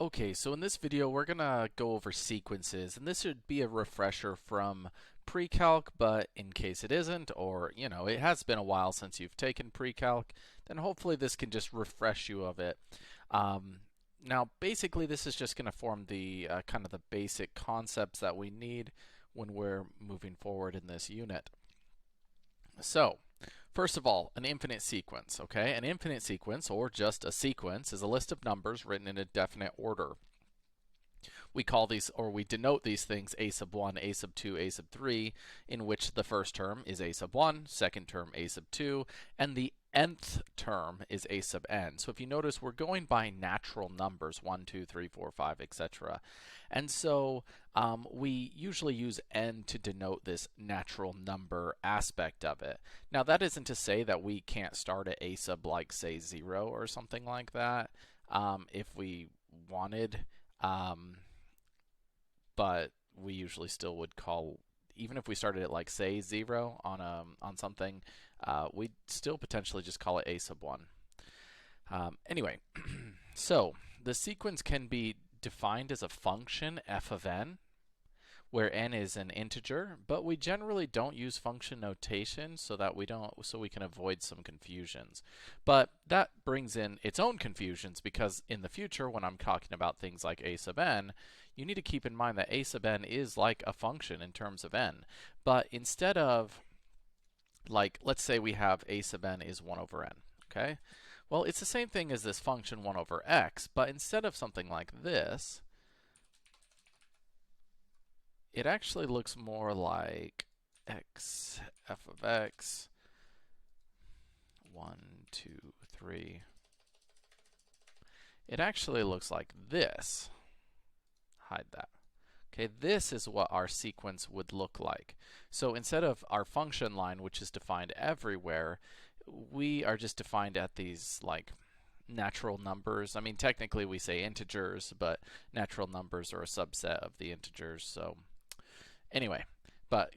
Okay, so in this video we're gonna go over sequences, and this should be a refresher from pre-calc, but in case it isn't, or it has been a while since you've taken pre-calc, then hopefully this can just refresh you of it. Now, basically, this is just going to form the kind of the basic concepts that we need when we're moving forward in this unit. So, first of all, an infinite sequence, okay? An infinite sequence, or just a sequence, is a list of numbers written in a definite order. We call these, or we denote these things a sub 1, a sub 2, a sub 3, in which the first term is a sub 1, second term a sub 2, and the nth term is a sub n. So if you notice, we're going by natural numbers, 1, 2, 3, 4, 5, etc. And so we usually use n to denote this natural number aspect of it. Now, that isn't to say that we can't start at a sub, like, say, 0 or something like that if we wanted. But we usually still would call, even if we started at, like, say, 0 on something, we'd still potentially just call it a sub 1. Anyway, so the sequence can be defined as a function f of n, where n is an integer, but we generally don't use function notation so we can avoid some confusions. But that brings in its own confusions, because in the future, when I'm talking about things like a sub n, you need to keep in mind that a sub n is like a function in terms of n. But instead of, like, let's say we have a sub n is 1 over n, okay? Well, it's the same thing as this function 1 over x, but instead of something like this, it actually looks more like x, f of x, 1, 2, 3. It actually looks like this. Hide that. Okay, this is what our sequence would look like. So instead of our function line, which is defined everywhere, we are just defined at these, like, natural numbers. I mean, technically we say integers, but natural numbers are a subset of the integers. So anyway, but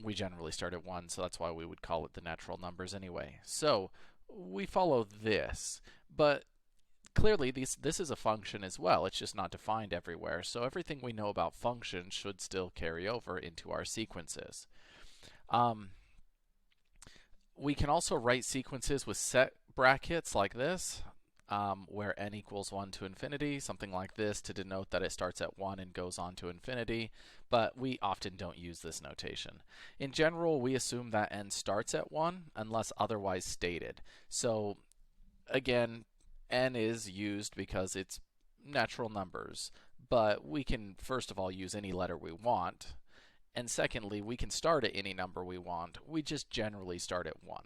we generally start at 1, so that's why we would call it the natural numbers anyway. So we follow this, but clearly this is a function as well. It's just not defined everywhere. So everything we know about functions should still carry over into our sequences. We can also write sequences with set brackets like this, where n equals 1 to infinity, something like this, to denote that it starts at 1 and goes on to infinity, but we often don't use this notation. In general, we assume that n starts at 1 unless otherwise stated. So again, n is used because it's natural numbers, but we can first of all use any letter we want, and secondly, we can start at any number we want. We just generally start at 1.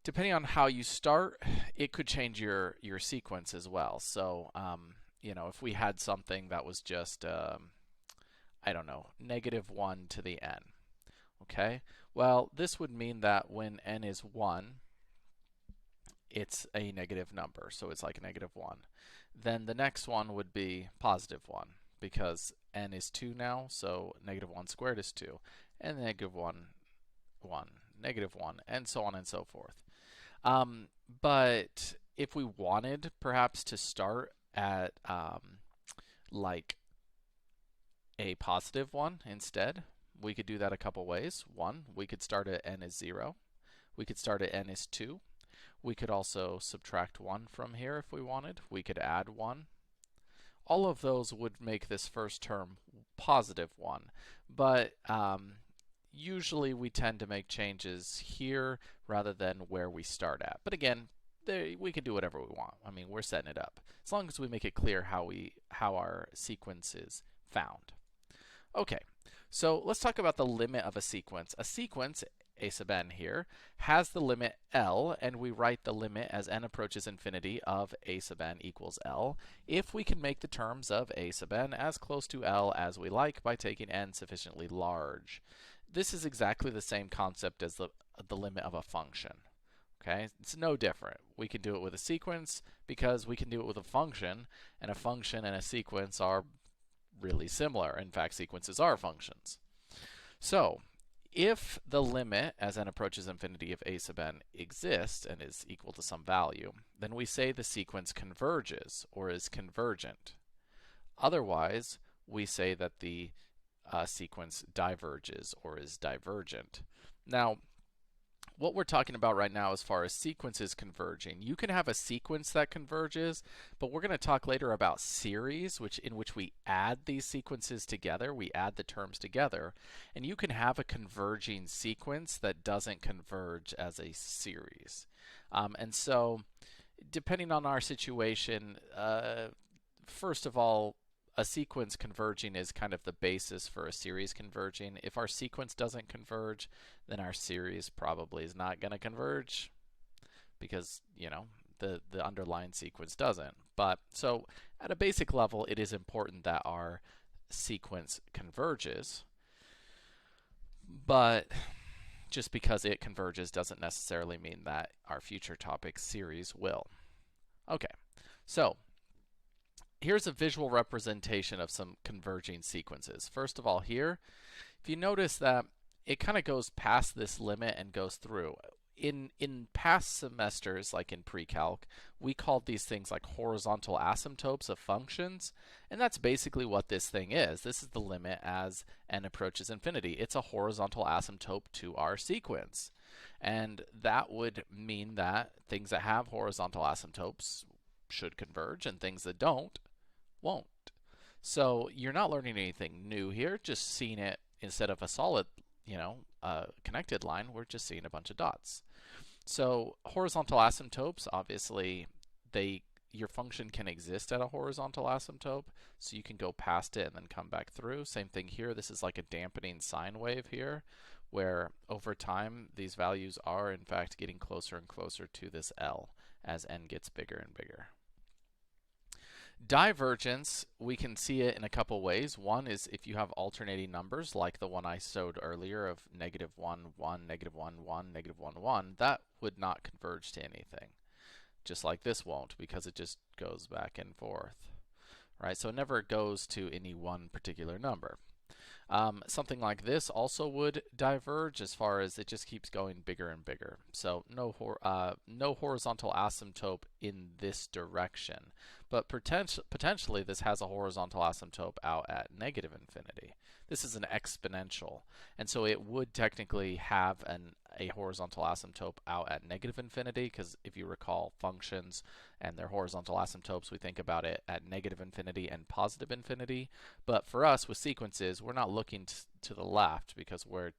Depending on how you start, it could change your sequence as well. So, if we had something that was just, I don't know, -1 to the n, okay? Well, this would mean that when n is 1, it's a negative number, so it's like -1. Then the next one would be +1, because n is 2 now, so -1 squared is 2, and -1, 1, -1, and so on and so forth. But if we wanted perhaps to start at like a +1 instead, we could do that a couple ways. One, we could start at n is 0. We could start at n is 2. We could also subtract 1 from here if we wanted. We could add 1. All of those would make this first term +1. But usually we tend to make changes here rather than where we start at. But again, we can do whatever we want. I mean, we're setting it up, as long as we make it clear how our sequence is found. Okay, so let's talk about the limit of a sequence. A sequence, a sub n here, has the limit L, and we write the limit as n approaches infinity of a sub n equals L if we can make the terms of a sub n as close to L as we like by taking n sufficiently large. This is exactly the same concept as the limit of a function. Okay, it's no different. We can do it with a sequence because we can do it with a function, and a function and a sequence are really similar. In fact, sequences are functions. So if the limit as n approaches infinity of a sub n exists and is equal to some value, then we say the sequence converges or is convergent. Otherwise, we say that the sequence diverges or is divergent. Now, what we're talking about right now as far as sequences converging, you can have a sequence that converges, but we're going to talk later about series, in which we add these sequences together, we add the terms together, and you can have a converging sequence that doesn't converge as a series. And so, depending on our situation, first of all, a sequence converging is kind of the basis for a series converging. If our sequence doesn't converge, then our series probably is not going to converge because, you know, the underlying sequence doesn't. But so at a basic level, it is important that our sequence converges. But just because it converges doesn't necessarily mean that our future topic series will. Okay, so here's a visual representation of some converging sequences. First of all, here, if you notice that it kind of goes past this limit and goes through. In past semesters, like in pre-calc, we called these things like horizontal asymptotes of functions, and that's basically what this thing is. This is the limit as n approaches infinity. It's a horizontal asymptote to our sequence. And that would mean that things that have horizontal asymptotes should converge, and things that don't won't. So you're not learning anything new here, just seeing it instead of a solid, connected line, we're just seeing a bunch of dots. So horizontal asymptotes, obviously, your function can exist at a horizontal asymptote, so you can go past it and then come back through. Same thing here. This is like a dampening sine wave here, where over time these values are in fact getting closer and closer to this L as n gets bigger and bigger. Divergence, we can see it in a couple ways. One is if you have alternating numbers, like the one I showed earlier of -1, 1, -1, 1, -1, 1, that would not converge to anything. Just like this won't, because it just goes back and forth. Right? So it never goes to any one particular number. Something like this also would diverge as far as it just keeps going bigger and bigger. So no horizontal asymptote in this direction. But potentially this has a horizontal asymptote out at negative infinity. This is an exponential, and so it would technically have a horizontal asymptote out at negative infinity, because if you recall functions and their horizontal asymptotes, we think about it at negative infinity and positive infinity. But for us with sequences, we're not looking to the left because we're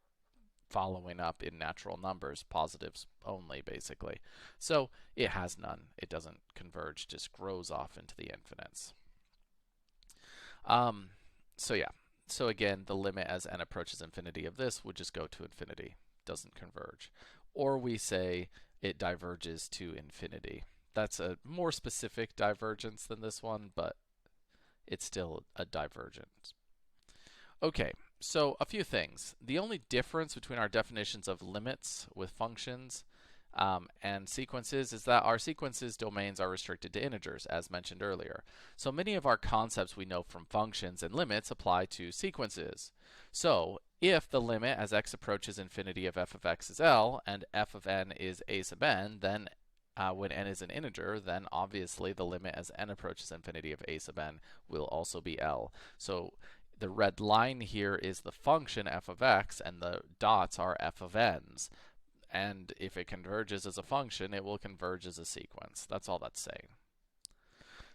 following up in natural numbers, positives only basically. So it has none. It doesn't converge, just grows off into the infinites. So yeah. So again, the limit as n approaches infinity of this would just go to infinity, doesn't converge. Or we say it diverges to infinity. That's a more specific divergence than this one, but it's still a divergence. Okay, so a few things. The only difference between our definitions of limits with functions and sequences is that our sequences domains are restricted to integers, as mentioned earlier. So many of our concepts we know from functions and limits apply to sequences. So if the limit as x approaches infinity of f of x is L and f of n is a sub n, then when n is an integer, then obviously the limit as n approaches infinity of a sub n will also be L. So the red line here is the function f of x, and the dots are f of n's. And if it converges as a function, it will converge as a sequence. That's all that's saying.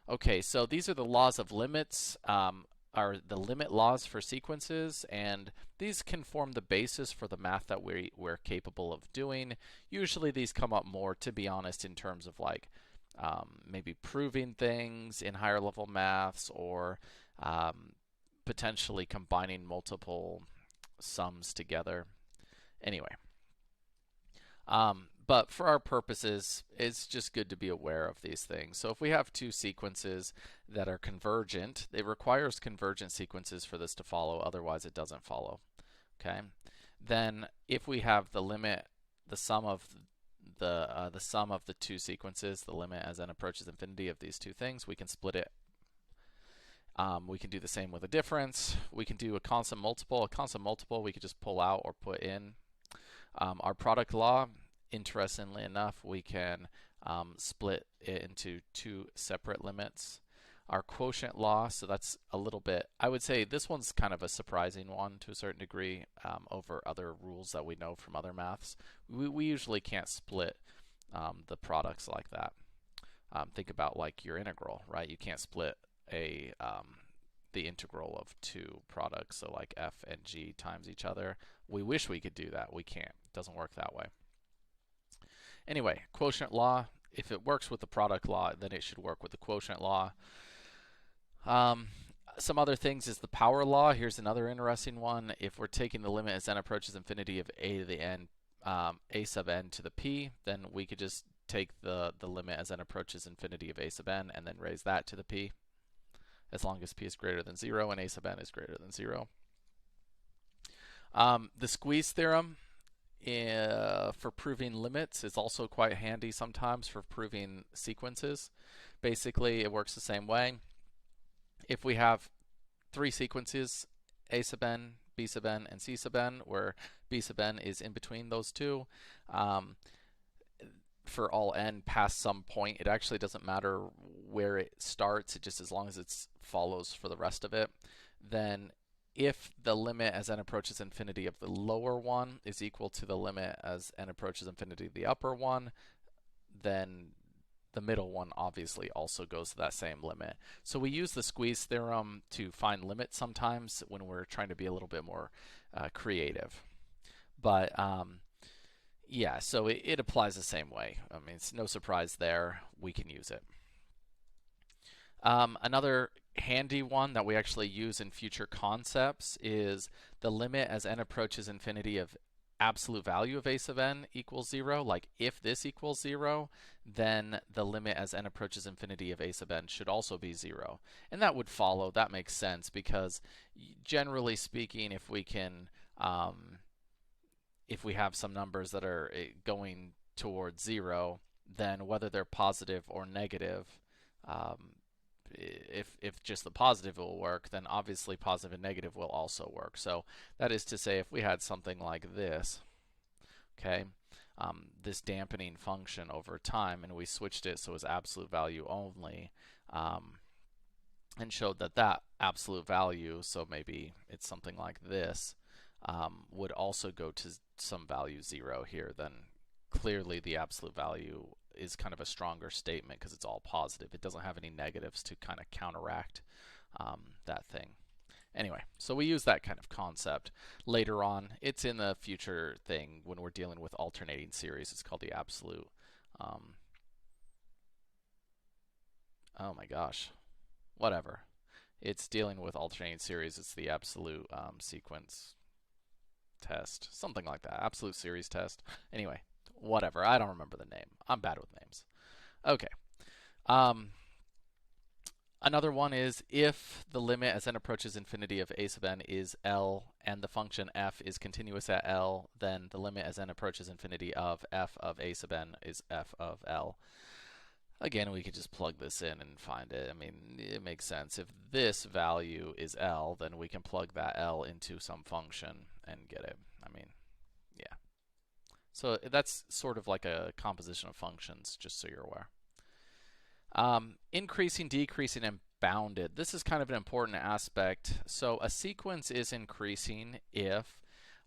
Okay, so these are the laws of limits, are the limit laws for sequences, and these can form the basis for the math that we're capable of doing. Usually these come up more, to be honest, in terms of like maybe proving things in higher level maths, or potentially combining multiple sums together. Anyway. But for our purposes, it's just good to be aware of these things. So if we have two sequences that are convergent, it requires convergent sequences for this to follow, otherwise it doesn't follow. Okay? Then if we have the limit, the sum of the two sequences, the limit as n approaches infinity of these two things, we can split it We can do the same with a difference. We can do a constant multiple. A constant multiple we could just pull out or put in. Our product law, interestingly enough, we can split it into two separate limits. Our quotient law, so that's a little bit, I would say this one's kind of a surprising one to a certain degree over other rules that we know from other maths. We usually can't split the products like that. Think about like your integral, right? You can't split the integral of two products, so like f and g times each other. We wish we could do that. We can't. It doesn't work that way. Anyway, quotient law, if it works with the product law, then it should work with the quotient law. Some other things is the power law. Here's another interesting one. If we're taking the limit as n approaches infinity of a to the n, a sub n to the p, then we could just take the limit as n approaches infinity of a sub n and then raise that to the p, as long as p is greater than 0 and a sub n is greater than 0. The squeeze theorem for proving limits is also quite handy sometimes for proving sequences. Basically, it works the same way. If we have three sequences, a sub n, b sub n, and c sub n, where b sub n is in between those two, for all n past some point, it actually doesn't matter where it starts, just as long as it follows for the rest of it. Then if the limit as n approaches infinity of the lower one is equal to the limit as n approaches infinity of the upper one, then the middle one obviously also goes to that same limit. So we use the squeeze theorem to find limits sometimes when we're trying to be a little bit more creative. But yeah, so it applies the same way. I mean, it's no surprise there. We can use it. Another handy one that we actually use in future concepts is the limit as n approaches infinity of absolute value of a sub n equals 0. Like if this equals 0, then the limit as n approaches infinity of a sub n should also be 0. And that would follow. That makes sense because generally speaking, if we can if we have some numbers that are going towards 0, then whether they're positive or negative, if just the positive will work, then obviously positive and negative will also work. So that is to say, if we had something like this, okay, this dampening function over time, and we switched it so it was absolute value only, and showed that that absolute value, so maybe it's something like this, would also go to some value 0 here, then clearly the absolute value is kind of a stronger statement because it's all positive. It doesn't have any negatives to kind of counteract that thing. Anyway, so we use that kind of concept later on. It's in the future thing when we're dealing with alternating series. It's called the absolute. Oh my gosh, whatever. It's dealing with alternating series. It's the absolute sequence test, something like that. Absolute series test. Anyway, whatever. I don't remember the name. I'm bad with names. Okay. Another one is if the limit as n approaches infinity of a sub n is L and the function f is continuous at L, then the limit as n approaches infinity of f of a sub n is f of L. Again, we could just plug this in and find it. I mean, it makes sense. If this value is L, then we can plug that L into some function and get it. I mean, yeah. So that's sort of like a composition of functions, just so you're aware. Increasing, decreasing, and bounded. This is kind of an important aspect. So a sequence is increasing if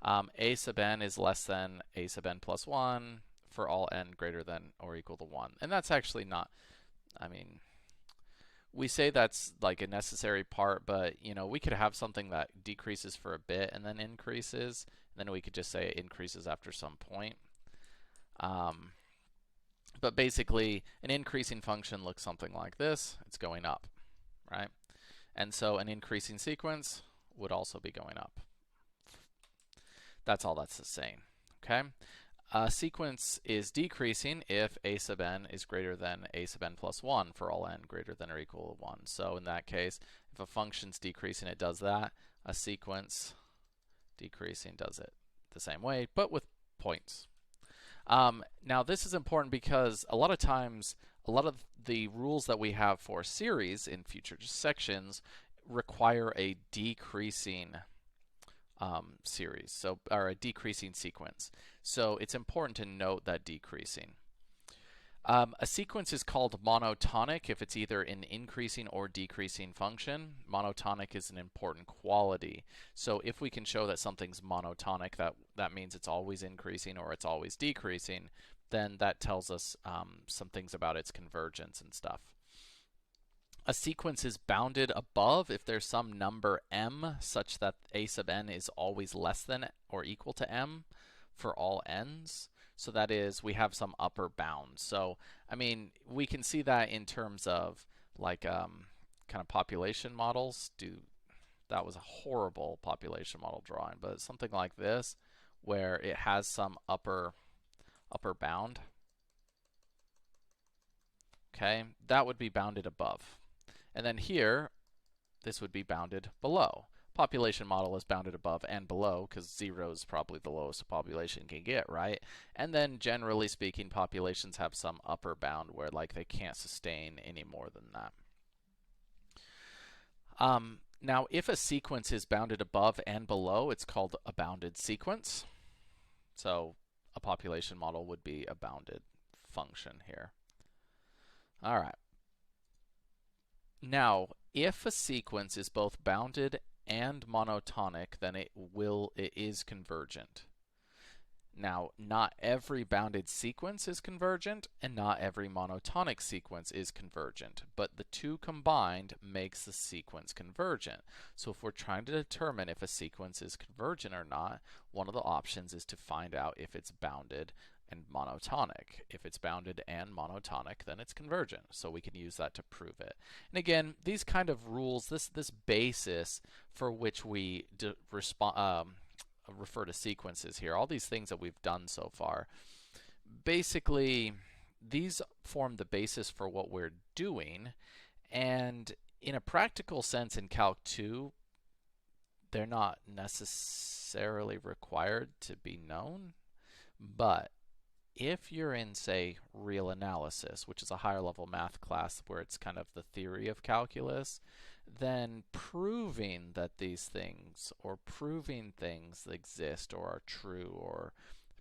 a sub n is less than a sub n plus 1 for all n greater than or equal to 1. And that's actually not, I mean, we say that's like a necessary part, but you know, we could have something that decreases for a bit and then increases, and then we could just say it increases after some point. But basically, an increasing function looks something like this. It's going up, right? And so an increasing sequence would also be going up. That's all that's saying, okay? A sequence is decreasing if a sub n is greater than a sub n plus 1 for all n greater than or equal to 1. So in that case, if a function's decreasing, it does that. A sequence decreasing does it the same way, but with points. Now this is important because a lot of times, a lot of the rules that we have for series in future sections require a decreasing series, so or a decreasing sequence. So it's important to note that decreasing. A sequence is called monotonic if it's either an increasing or decreasing function. Monotonic is an important quality. So if we can show that something's monotonic, that means it's always increasing or it's always decreasing, then that tells us some things about its convergence and stuff. A sequence is bounded above if there's some number m such that a sub n is always less than or equal to m for all n's. So that is, we have some upper bound. So, I mean, we can see that in terms of like kind of population models. That was a horrible population model drawing, but something like this where it has some upper bound. Okay, that would be bounded above. And then here, this would be bounded below. Population model is bounded above and below because 0 is probably the lowest a population can get, right? And then generally speaking, populations have some upper bound where like they can't sustain any more than that. Now, if a sequence is bounded above and below, it's called a bounded sequence. So a population model would be a bounded function here. All right. Now, if a sequence is both bounded and monotonic, then it is convergent. Now, not every bounded sequence is convergent, and not every monotonic sequence is convergent, but the two combined makes the sequence convergent. So if we're trying to determine if a sequence is convergent or not, one of the options is to find out if it's bounded and monotonic. If it's bounded and monotonic, then it's convergent. So we can use that to prove it. And again, these kind of rules, this basis for which we refer to sequences here, all these things that we've done so far, basically these form the basis for what we're doing. And in a practical sense in Calc 2, they're not necessarily required to be known, but if you're in, say, real analysis, which is a higher level math class where it's kind of the theory of calculus, then proving that these things or proving things exist or are true or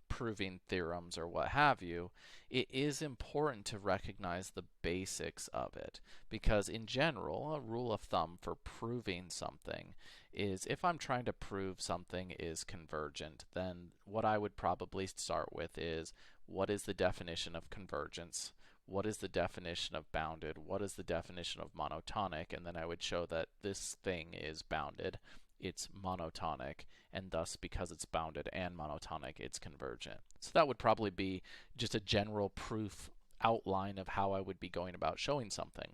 proving theorems or what have you, it is important to recognize the basics of it. Because in general, a rule of thumb for proving something is if I'm trying to prove something is convergent, then what I would probably start with is what is the definition of convergence? What is the definition of bounded? What is the definition of monotonic? And then I would show that this thing is bounded, it's monotonic, and thus because it's bounded and monotonic, it's convergent. So that would probably be just a general proof outline of how I would be going about showing something.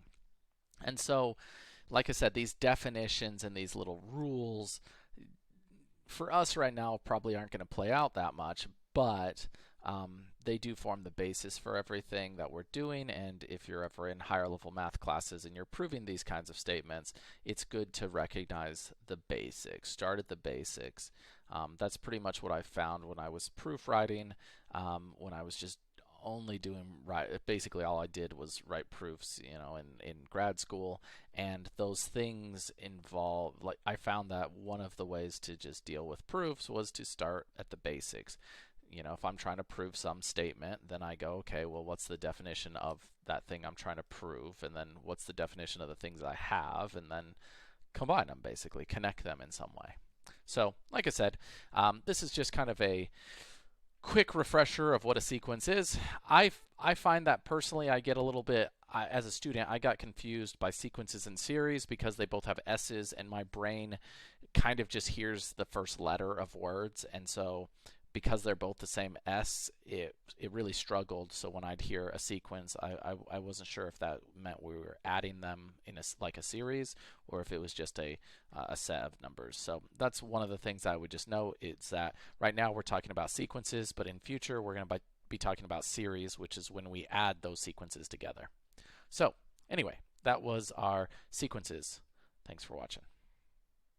And so, like I said, these definitions and these little rules for us right now probably aren't going to play out that much, but they do form the basis for everything that we're doing. And if you're ever in higher level math classes and you're proving these kinds of statements, it's good to recognize the basics, start at the basics. That's pretty much what I found when I was proofwriting, when I was just only doing basically all I did was write proofs, in grad school, and those things involve, like, I found that one of the ways to just deal with proofs was to start at the basics. If I'm trying to prove some statement, then I go, okay, well, what's the definition of that thing I'm trying to prove? And then what's the definition of the things I have? And then combine them, basically, connect them in some way. So, like I said, this is just kind of a quick refresher of what a sequence is. I find that personally I get a little bit, as a student, I got confused by sequences and series because they both have S's, and my brain kind of just hears the first letter of words. And so because they're both the same S, it really struggled. So when I'd hear a sequence, I wasn't sure if that meant we were adding them in like a series or if it was just a set of numbers. So that's one of the things I would just note, is that right now we're talking about sequences, but in future we're going to be talking about series, which is when we add those sequences together. So anyway, that was our sequences. Thanks for watching.